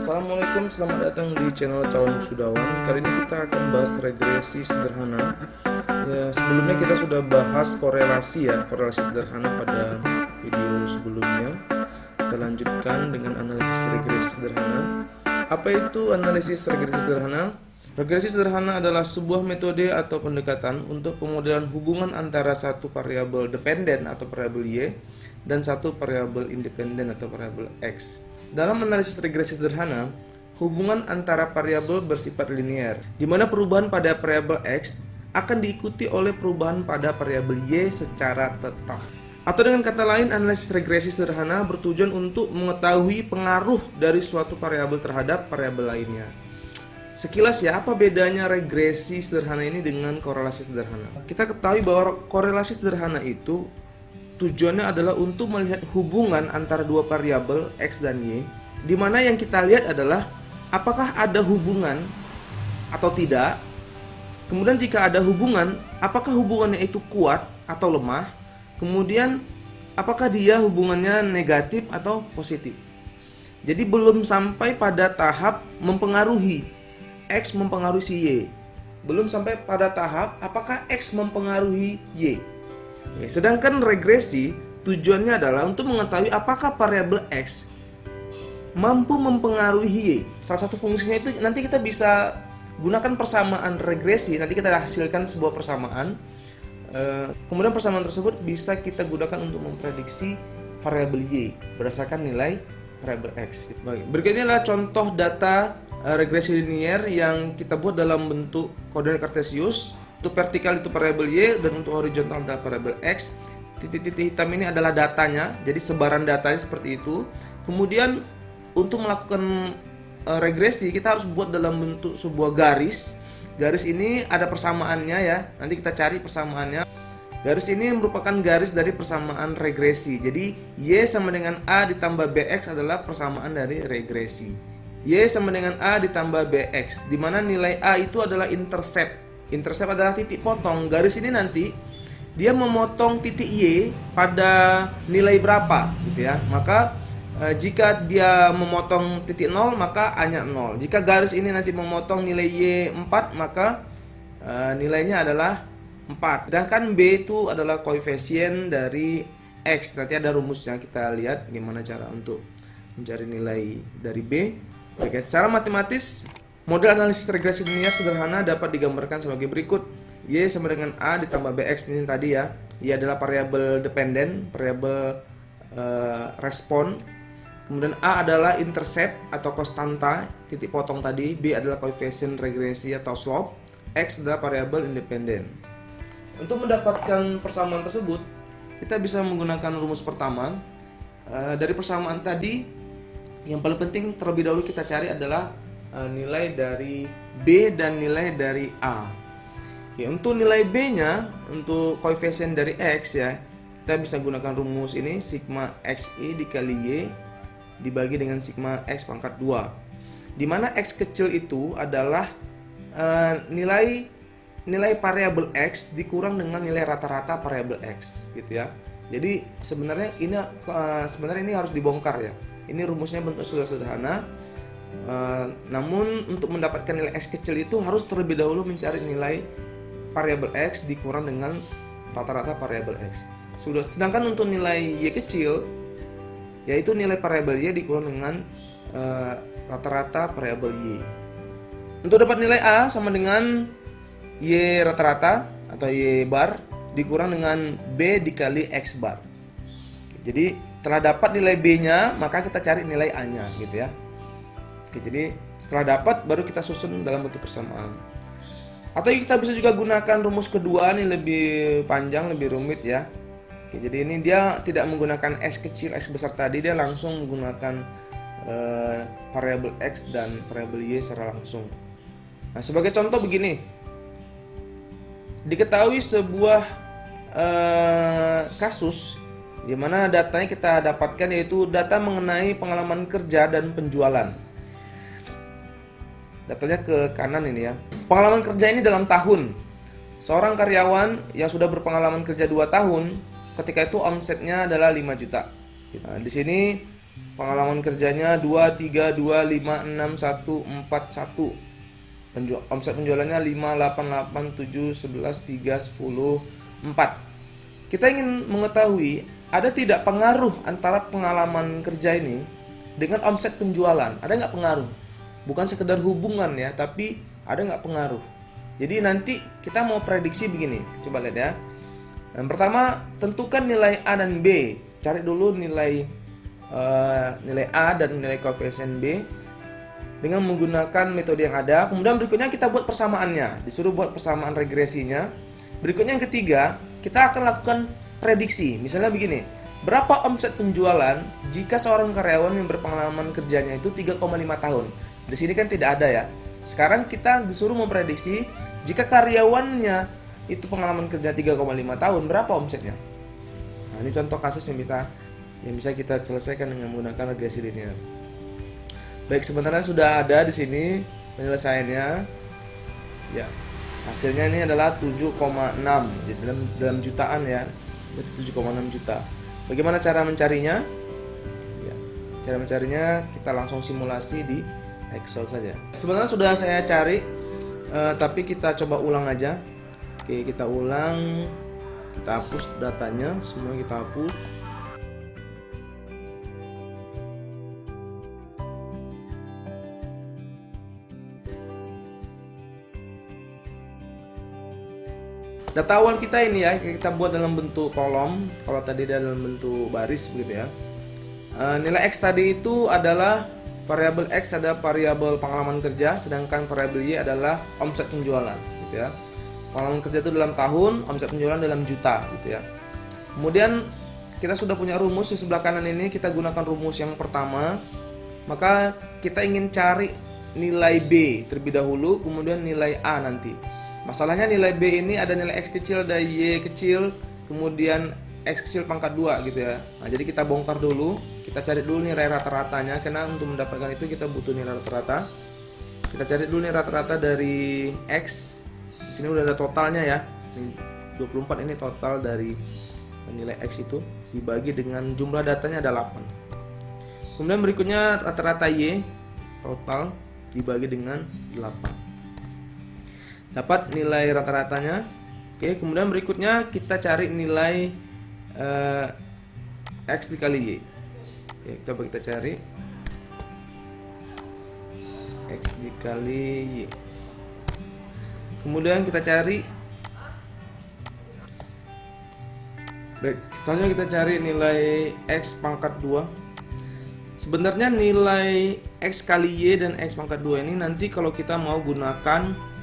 Assalamualaikum, selamat datang di channel Calon Sudawan. Kali ini kita akan bahas regresi sederhana. Ya, sebelumnya kita sudah bahas korelasi sederhana pada video sebelumnya. Kita lanjutkan dengan analisis regresi sederhana. Apa itu analisis regresi sederhana? Regresi sederhana adalah sebuah metode atau pendekatan untuk pemodelan hubungan antara satu variabel dependen atau variabel Y dan satu variabel independen atau variabel X. Dalam analisis regresi sederhana, hubungan antara variabel bersifat linear, di mana perubahan pada variabel X akan diikuti oleh perubahan pada variabel Y secara tetap. Atau dengan kata lain, analisis regresi sederhana bertujuan untuk mengetahui pengaruh dari suatu variabel terhadap variabel lainnya. Sekilas ya, apa bedanya regresi sederhana ini dengan korelasi sederhana? Kita ketahui bahwa korelasi sederhana itu tujuannya adalah untuk melihat hubungan antara dua variabel X dan Y, di mana yang kita lihat adalah apakah ada hubungan atau tidak. Kemudian jika ada hubungan, apakah hubungannya itu kuat atau lemah. Kemudian apakah dia hubungannya negatif atau positif. Jadi belum sampai pada tahap mempengaruhi X mempengaruhi si Y. Belum sampai pada tahap apakah X mempengaruhi Y. Sedangkan regresi tujuannya adalah untuk mengetahui apakah variabel X mampu mempengaruhi Y. Salah satu fungsinya itu nanti kita bisa gunakan persamaan regresi. Nanti kita hasilkan sebuah persamaan. Kemudian persamaan tersebut bisa kita gunakan untuk memprediksi variabel Y berdasarkan nilai variabel X. Baik, berikut ini adalah contoh data regresi linear yang kita buat dalam bentuk koordinat kartesius. Untuk vertikal itu variabel Y dan untuk horizontal adalah variabel X. Titik-titik hitam ini adalah datanya, jadi sebaran datanya seperti itu. Kemudian untuk melakukan regresi kita harus buat dalam bentuk sebuah garis. Garis ini ada persamaannya ya. Nanti kita cari persamaannya. Garis ini merupakan garis dari persamaan regresi. Jadi Y sama dengan A ditambah BX adalah persamaan dari regresi. Y sama dengan A ditambah BX, di mana nilai A itu adalah intercept. Intercept adalah titik potong. Garis ini nanti dia memotong titik Y pada nilai berapa gitu ya. Maka jika dia memotong titik 0 maka A-nya 0. Jika garis ini nanti memotong nilai Y 4 maka nilainya adalah 4. Sedangkan B itu adalah koefisien dari X. Nanti ada rumusnya, kita lihat gimana cara untuk mencari nilai dari B. Oke, secara matematis model analisis regresi linear sederhana dapat digambarkan sebagai berikut. Y sama dengan A ditambah BX ini tadi ya. Y adalah variabel dependen, variabel respon. Kemudian A adalah intercept atau konstanta, titik potong tadi. B adalah koefisien regresi atau slope. X adalah variabel independen. Untuk mendapatkan persamaan tersebut, kita bisa menggunakan rumus pertama. Dari persamaan tadi, yang paling penting terlebih dahulu kita cari adalah nilai dari B dan nilai dari A. Ya, untuk nilai B-nya, untuk koefisien dari X ya, kita bisa gunakan rumus ini, sigma XI dikali Y dibagi dengan sigma X pangkat 2. Di mana X kecil itu adalah nilai variabel X dikurang dengan nilai rata-rata variabel X gitu ya. Jadi sebenarnya ini harus dibongkar ya. Ini rumusnya bentuk sederhana. Namun untuk mendapatkan nilai X kecil itu harus terlebih dahulu mencari nilai variabel X dikurang dengan rata-rata variabel X. Sedangkan untuk nilai Y kecil, yaitu nilai variabel Y dikurang dengan rata-rata variabel Y. Untuk dapat nilai A sama dengan Y rata-rata atau Y bar dikurang dengan B dikali X bar. Jadi setelah dapat nilai B-nya, maka kita cari nilai A-nya gitu ya. Oke, jadi setelah dapat baru kita susun dalam bentuk persamaan. Atau kita bisa juga gunakan rumus kedua, ini lebih panjang, lebih rumit ya. Oke, jadi ini dia tidak menggunakan X kecil, X besar tadi, dia langsung menggunakan variabel X dan variabel Y secara langsung. Nah, sebagai contoh begini. Diketahui sebuah kasus di mana datanya kita dapatkan yaitu data mengenai pengalaman kerja dan penjualan. Datanya ke kanan ini ya. Pengalaman kerja ini dalam tahun. Seorang karyawan yang sudah berpengalaman kerja 2 tahun, ketika itu omsetnya adalah 5 juta. Nah, di sini Pengalaman kerjanya 2, 3, 2, 5, 6, 1, 4, 1. Omset penjualannya 5, 8, 8, 7, 11, 3, 10, 4. Kita ingin mengetahui ada tidak pengaruh antara pengalaman kerja ini dengan omset penjualan. Ada nggak pengaruh? Bukan sekedar hubungan ya, tapi ada nggak pengaruh. Jadi nanti kita mau prediksi begini. Coba lihat ya. Yang pertama, tentukan nilai A dan B. Cari dulu nilai A dan nilai koefisien B dengan menggunakan metode yang ada. Kemudian berikutnya kita buat persamaannya. Disuruh buat persamaan regresinya. Berikutnya yang ketiga, kita akan lakukan prediksi. Misalnya begini, berapa omset penjualan jika seorang karyawan yang berpengalaman kerjanya itu 3,5 tahun. Di sini kan tidak ada ya. Sekarang kita disuruh memprediksi jika karyawannya itu pengalaman kerja 3,5 tahun, berapa omsetnya. Nah, ini contoh kasus yang bisa kita selesaikan dengan menggunakan regresi linear. Baik, sebenarnya sudah ada di sini penyelesaiannya. Ya, hasilnya ini adalah 7,6. Jadi dalam jutaan ya, 7,6 juta. Bagaimana cara mencarinya? Ya, cara mencarinya kita langsung simulasi di Excel saja. Sebenarnya sudah saya cari, tapi kita coba ulang aja. Oke, kita ulang. Kita hapus datanya, semua kita hapus. Data awal kita ini ya, kita buat dalam bentuk kolom. Kalau tadi dalam bentuk baris begitu ya. Nilai X tadi itu adalah variabel X ada variabel pengalaman kerja, sedangkan variabel Y adalah omset penjualan gitu ya. Pengalaman kerja itu dalam tahun, omset penjualan dalam juta gitu ya. Kemudian kita sudah punya rumus di sebelah kanan ini, kita gunakan rumus yang pertama. Maka kita ingin cari nilai B terlebih dahulu, kemudian nilai A nanti. Masalahnya nilai B ini ada nilai X kecil, ada Y kecil, kemudian X kecil pangkat 2 gitu ya. Nah, jadi kita bongkar dulu, kita cari dulu nilai rata-ratanya, karena untuk mendapatkan itu kita butuh nilai rata-rata. Kita cari dulu nilai rata-rata dari X. Di sini udah ada totalnya ya. Ini 24 ini total dari nilai X itu dibagi dengan jumlah datanya ada 8. Kemudian berikutnya rata-rata Y total dibagi dengan 8. Dapat nilai rata-ratanya. Oke, kemudian berikutnya kita cari nilai X dikali Y. Oke, kita cari X dikali Y. Kemudian kita cari, baik, selanjutnya kita cari nilai X pangkat 2. Sebenarnya nilai X kali Y dan X pangkat 2 ini nanti kalau kita mau gunakan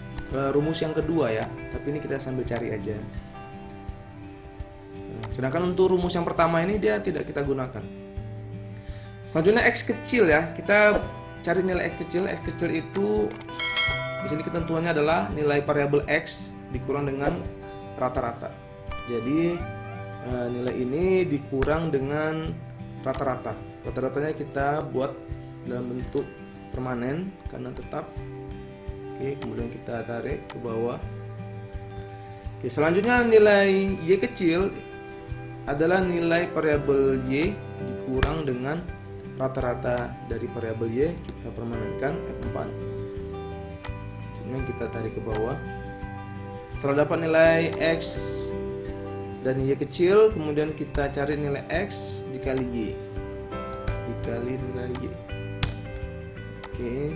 rumus yang kedua ya, tapi ini kita sambil cari aja. Sedangkan untuk rumus yang pertama ini dia tidak kita gunakan. Selanjutnya X kecil ya, kita cari nilai X kecil. X kecil itu di sini ketentuannya adalah nilai variabel X dikurang dengan rata-rata. Jadi nilai ini dikurang dengan rata-rata. Rata-ratanya kita buat dalam bentuk permanen karena tetap. Oke, kemudian kita tarik ke bawah. Oke, selanjutnya nilai Y kecil adalah nilai variabel Y dikurang dengan rata-rata dari variabel Y, kita permanenkan F4. Kemudian kita tarik ke bawah. Setelah dapat nilai X dan Y kecil, kemudian kita cari nilai X dikali Y dikali nilai Y. Oke,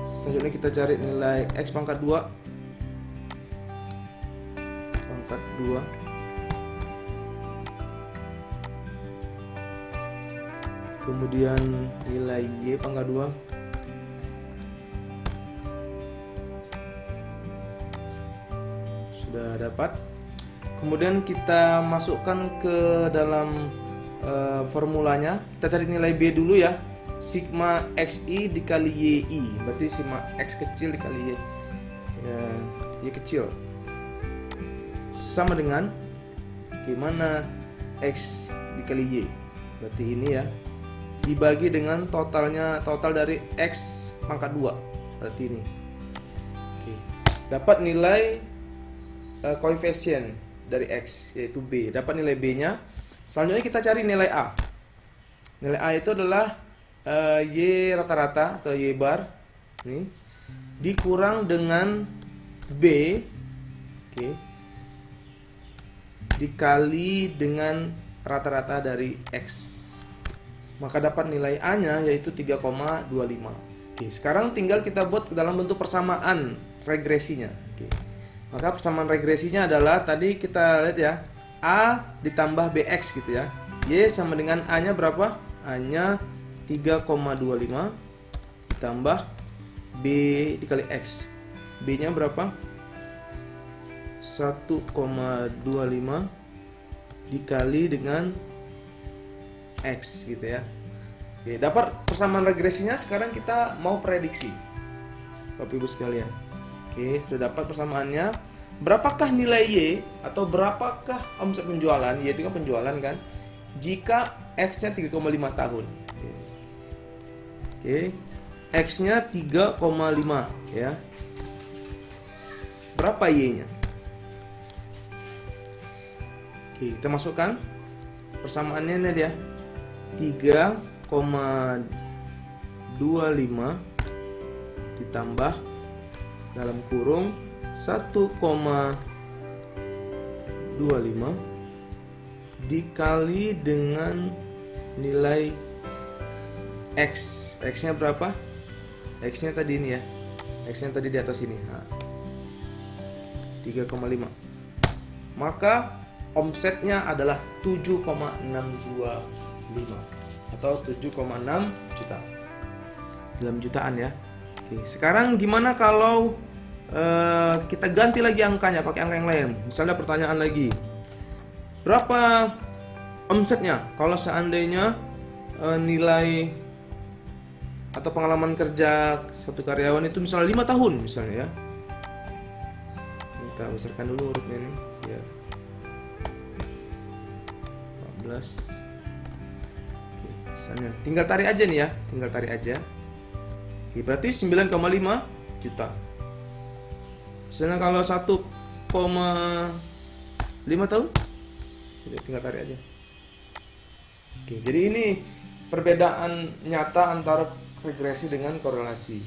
selanjutnya kita cari nilai X pangkat 2 pangkat 2. Kemudian nilai Y pangkat 2. Sudah dapat. Kemudian kita masukkan ke dalam formulanya. Kita cari nilai B dulu ya. Sigma XI dikali YI, berarti sigma X kecil dikali Y kecil sama dengan gimana X dikali Y, berarti ini ya, dibagi dengan total dari X pangkat 2, berarti ini. Oke, dapat nilai koefisien dari X yaitu B, dapat nilai B nya. Selanjutnya kita cari nilai A. Nilai A itu adalah Y rata-rata atau Y bar nih dikurang dengan B, oke, dikali dengan rata-rata dari X. Maka dapat nilai A-nya yaitu 3,25. Oke, sekarang tinggal kita buat ke dalam bentuk persamaan regresinya. Oke. Maka persamaan regresinya adalah tadi kita lihat ya, A ditambah BX gitu ya. Y sama dengan A-nya berapa? A-nya 3,25 ditambah B dikali X. B-nya berapa? 1,25 dikali dengan X gitu ya. Oke, dapat persamaan regresinya. Sekarang kita mau prediksi, Bapak Ibu sekalian. Oke, sudah dapat persamaannya. Berapakah nilai Y atau berapakah omset penjualan? Y itu kan penjualan kan, jika X-nya 3,5 tahun. Oke, X-nya 3,5 ya. Berapa Y-nya? Oke, kita masukkan persamaannya ini dia. 3,25 ditambah dalam kurung 1,25 dikali dengan nilai X. X-nya berapa? X-nya tadi ini ya. X-nya tadi di atas ini. 3,5. Maka omsetnya adalah 7,625 atau 7,6 juta. Dalam jutaan ya. Oke, sekarang gimana kalau kita ganti lagi angkanya pakai angka yang lain? Misalnya pertanyaan lagi, berapa omsetnya kalau seandainya nilai atau pengalaman kerja satu karyawan itu misalnya 5 tahun misalnya ya. Kita besarkan dulu hurufnya ini biar 14. Oke, misalnya tinggal tarik aja nih ya, tinggal tarik aja. Oke, berarti 9,5 juta. Misalnya kalau 1,5 tahun, tinggal tarik aja. Oke, jadi ini perbedaan nyata antara regresi dengan korelasi.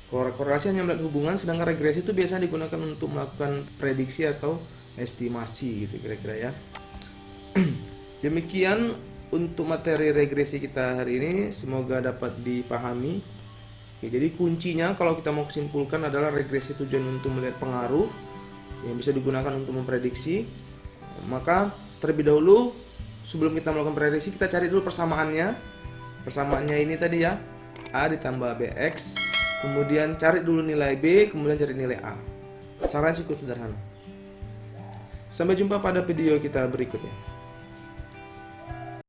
Korelasi hanya melihat hubungan, sedangkan regresi itu biasanya digunakan untuk melakukan prediksi atau estimasi gitu kira-kira ya. Demikian untuk materi regresi kita hari ini, semoga dapat dipahami. Oke, jadi kuncinya kalau kita mau simpulkan adalah regresi tujuan untuk melihat pengaruh yang bisa digunakan untuk memprediksi. Maka terlebih dahulu sebelum kita melakukan prediksi, kita cari dulu persamaannya. Persamaannya ini tadi ya, A ditambah BX, kemudian cari dulu nilai B, kemudian cari nilai A. Caranya cukup sederhana. Sampai jumpa pada video kita berikutnya.